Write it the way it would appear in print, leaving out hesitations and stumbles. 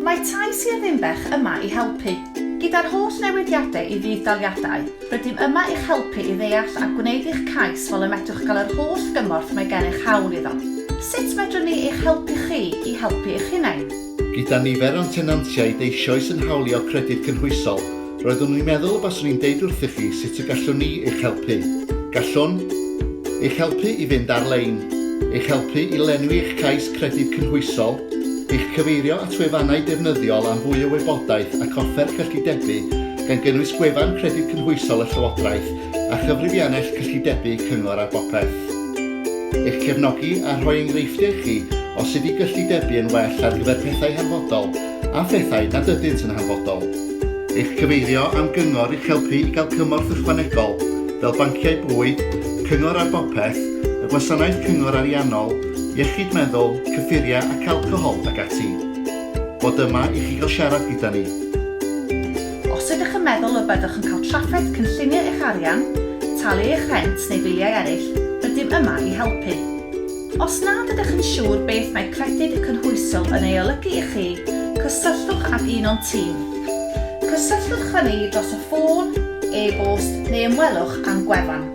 Mae Tai Sir Ddinbych yma i helpu. Gyda'r holl newidiadau i ddydd daliadau, rydym yma i'ch helpu i ddeall a gwneud eich cais fel y medrwch gael yr holl gymorth mae gennych hawl iddo. Sut medrwn ni eich helpu chi i helpu eich hunain? Gyda nifer o'n tenantiaid eisoes yn hawlio Credyd Cynhwysol, roeddwn ni'n meddwl y baswn ni'n deud wrthych chi sut y gallwn ni eich helpu. Gallwn eich helpu i fynd ar-lein, eich helpu i lenwi eich cais Credyd Cynhwysol, eich cyfeirio at wefannau defnyddiol am fwy o wybodaeth ac offer cyllidebu gan gynnwys gwefan Credyd Cynhwysol y Llywodraeth a chyfrifiannell cyllidebu cyngor a bopeth. Eich cefnogi a rhoi enghreifftiau chi o sut i gyllidebu yn well ar gyfer pethau hanfodol a phethau nad ydynt yn hanfodol. Eich cyfeirio am gyngor i'ch helpu i gael cymorth ychwanegol fel banciau bwyd, cyngor a bopeth, y gwasanaeth cyngor ariannol, iechyd meddwl, cyffuriau ac alcohol ag ati. Bod yma i chi gael siarad gyda ni. Os ydych yn meddwl y byddwch yn cael trafferth cynllunio eich arian, talu eich rent neu filiau eraill, rydym yma i helpu. Os nad ydych yn siŵr beth mae Credyd Cynhwysol yn ei olygu i chi, cysylltwch ag un o'n tîm. Cysylltwch â ni dros y ffôn, e-bost neu ymwelwch am gwefan.